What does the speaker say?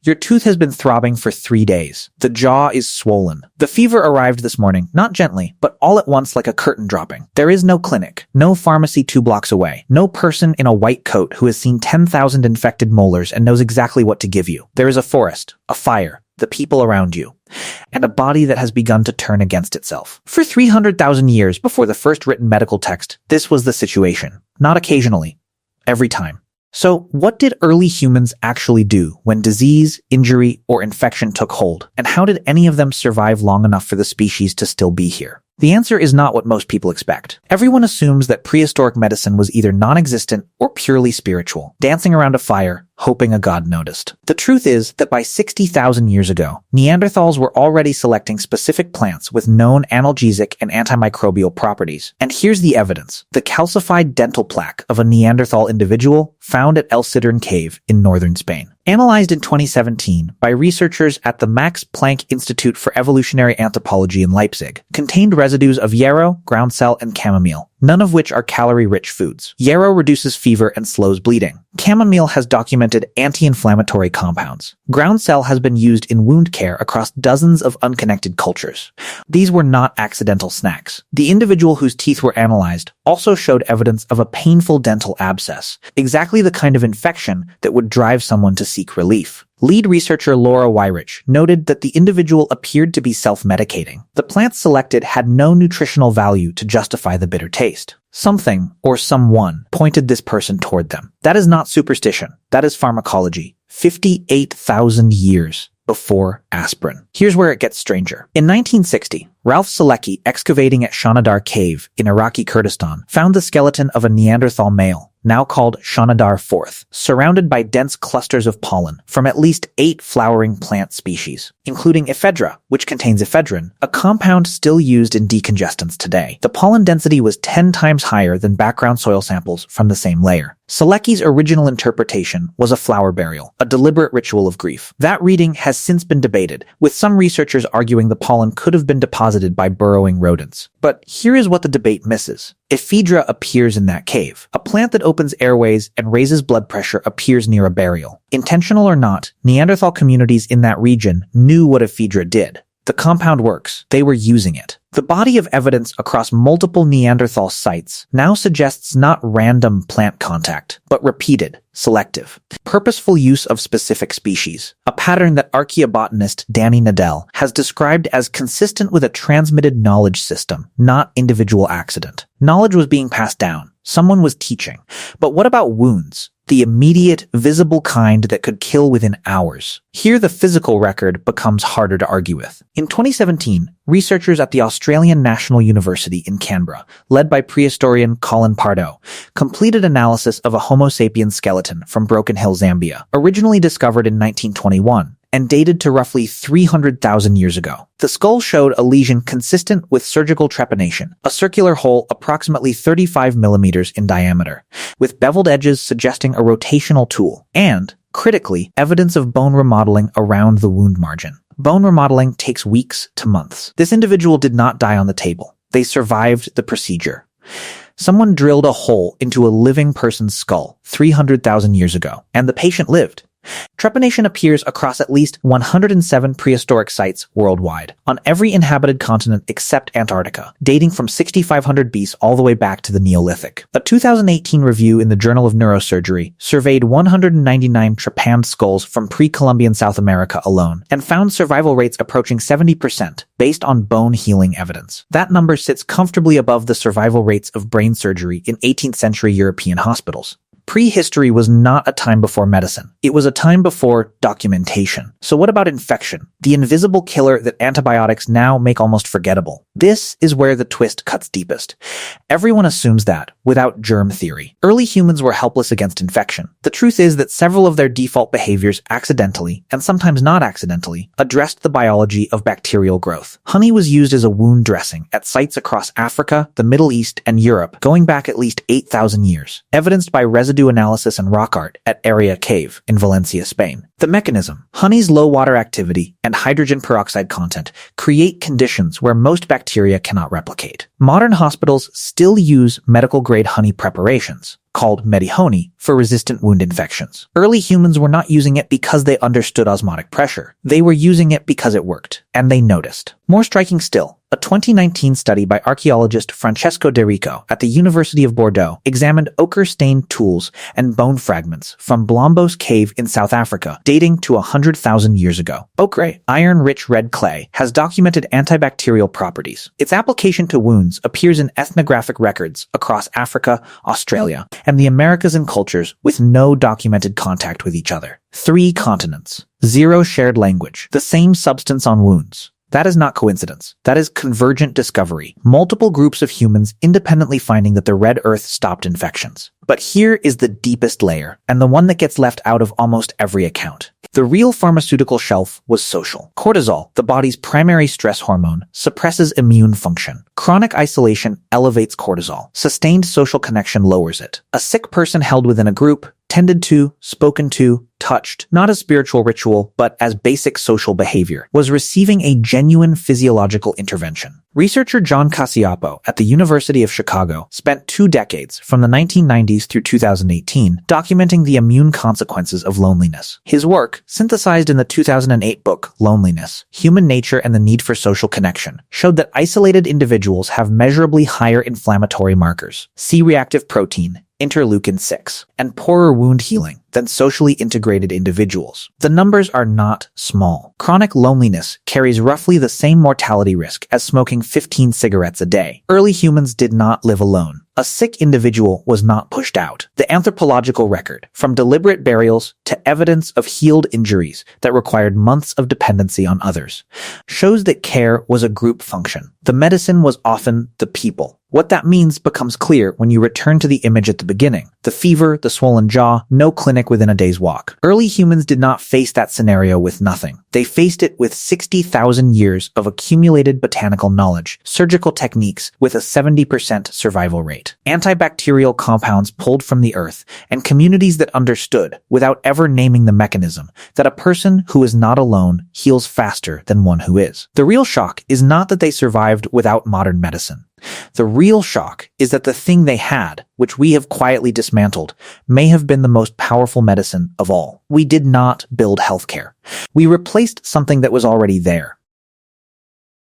Your tooth has been throbbing for 3 days. The jaw is swollen. The fever arrived this morning, not gently, but all at once like a curtain dropping. There is no clinic, no pharmacy 2 blocks away, no person in a white coat who has seen 10,000 infected molars and knows exactly what to give you. There is a forest, a fire, the people around you, and a body that has begun to turn against itself. For 300,000 years before the first written medical text, this was the situation. Not occasionally. Every time. So, what did early humans actually do when disease, injury, or infection took hold? And how did any of them survive long enough for the species to still be here? The answer is not what most people expect. Everyone assumes that prehistoric medicine was either non-existent or purely spiritual, dancing around a fire, hoping a god noticed. The truth is that by 60,000 years ago, Neanderthals were already selecting specific plants with known analgesic and antimicrobial properties. And here's the evidence: the calcified dental plaque of a Neanderthal individual found at El Sidrón Cave in northern Spain. Analyzed in 2017 by researchers at the Max Planck Institute for Evolutionary Anthropology in Leipzig, contained residues of yarrow, groundsel, and chamomile, none of which are calorie-rich foods. Yarrow reduces fever and slows bleeding. Chamomile has documented anti-inflammatory compounds. Groundsel has been used in wound care across dozens of unconnected cultures. These were not accidental snacks. The individual whose teeth were analyzed also showed evidence of a painful dental abscess, exactly the kind of infection that would drive someone to seek relief. Lead researcher Laura Weirich noted that the individual appeared to be self-medicating. The plants selected had no nutritional value to justify the bitter taste. Something, or someone, pointed this person toward them. That is not superstition. That is pharmacology. 58,000 years before aspirin. Here's where it gets stranger. In 1960, Ralph Selecki, excavating at Shanidar Cave in Iraqi Kurdistan, found the skeleton of a Neanderthal male, now called Shanidar IV, surrounded by dense clusters of pollen from at least 8 flowering plant species, including ephedra, which contains ephedrine, a compound still used in decongestants today. The pollen density was 10 times higher than background soil samples from the same layer. Selecki's original interpretation was a flower burial, a deliberate ritual of grief. That reading has since been debated, with some researchers arguing the pollen could have been deposited by burrowing rodents. But here is what the debate misses. Ephedra appears in that cave. A plant that opens airways and raises blood pressure appears near a burial. Intentional or not, Neanderthal communities in that region knew what ephedra did. The compound works. They were using it. The body of evidence across multiple Neanderthal sites now suggests not random plant contact, but repeated, selective, purposeful use of specific species, a pattern that archaeobotanist Danny Nadel has described as consistent with a transmitted knowledge system, not individual accident. Knowledge was being passed down. Someone was teaching. But what about wounds? The immediate, visible kind that could kill within hours. Here the physical record becomes harder to argue with. In 2017, researchers at the Australian National University in Canberra, led by prehistorian Colin Pardoe, completed analysis of a Homo sapiens skeleton from Broken Hill, Zambia, originally discovered in 1921. And dated to roughly 300,000 years ago. The skull showed a lesion consistent with surgical trepanation, a circular hole approximately 35 millimeters in diameter, with beveled edges suggesting a rotational tool, and, critically, evidence of bone remodeling around the wound margin. Bone remodeling takes weeks to months. This individual did not die on the table. They survived the procedure. Someone drilled a hole into a living person's skull 300,000 years ago, and the patient lived. Trepanation appears across at least 107 prehistoric sites worldwide, on every inhabited continent except Antarctica, dating from 6500 BC all the way back to the Neolithic. A 2018 review in the Journal of Neurosurgery surveyed 199 trepanned skulls from pre-Columbian South America alone, and found survival rates approaching 70% based on bone healing evidence. That number sits comfortably above the survival rates of brain surgery in 18th century European hospitals. Prehistory was not a time before medicine. It was a time before documentation. So what about infection? The invisible killer that antibiotics now make almost forgettable. This is where the twist cuts deepest. Everyone assumes that, without germ theory. Early humans were helpless against infection. The truth is that several of their default behaviors accidentally, and sometimes not accidentally, addressed the biology of bacterial growth. Honey was used as a wound dressing at sites across Africa, the Middle East, and Europe, going back at least 8,000 years, evidenced by residue analysis and rock art at Area Cave in Valencia, Spain. The mechanism: honey's low water activity and hydrogen peroxide content create conditions where most bacteria cannot replicate. Modern hospitals still use medical-grade honey preparations, called Medihoney, for resistant wound infections. Early humans were not using it because they understood osmotic pressure. They were using it because it worked, and they noticed. More striking still, a 2019 study by archaeologist Francesco De Rico at the University of Bordeaux examined ochre-stained tools and bone fragments from Blombos Cave in South Africa, dating to 100,000 years ago. Ochre, iron-rich red clay, has documented antibacterial properties. Its application to wounds appears in ethnographic records across Africa, Australia, and the Americas and cultures with no documented contact with each other. 3 continents. 0 shared language. The same substance on wounds. That is not coincidence. That is convergent discovery. Multiple groups of humans independently finding that the red earth stopped infections. But here is the deepest layer, and the one that gets left out of almost every account. The real pharmaceutical shelf was social. Cortisol, the body's primary stress hormone, suppresses immune function. Chronic isolation elevates cortisol. Sustained social connection lowers it. A sick person held within a group, tended to, spoken to, touched, not as spiritual ritual, but as basic social behavior, was receiving a genuine physiological intervention. Researcher John Cacioppo at the University of Chicago spent 2 decades, from the 1990s through 2018, documenting the immune consequences of loneliness. His work, synthesized in the 2008 book Loneliness, Human Nature and the Need for Social Connection, showed that isolated individuals have measurably higher inflammatory markers, C-reactive protein, interleukin-6, and poorer wound healing than socially integrated individuals. The numbers are not small. Chronic loneliness carries roughly the same mortality risk as smoking 15 cigarettes a day. Early humans did not live alone. A sick individual was not pushed out. The anthropological record, from deliberate burials to evidence of healed injuries that required months of dependency on others, shows that care was a group function. The medicine was often the people. What that means becomes clear when you return to the image at the beginning. The fever, the swollen jaw, no clinic within a day's walk. Early humans did not face that scenario with nothing. They faced it with 60,000 years of accumulated botanical knowledge, surgical techniques with a 70% survival rate, antibacterial compounds pulled from the earth, and communities that understood, without ever naming the mechanism, that a person who is not alone heals faster than one who is. The real shock is not that they survived without modern medicine. The real shock is that the thing they had, which we have quietly dismantled, may have been the most powerful medicine of all. We did not build healthcare. We replaced something that was already there.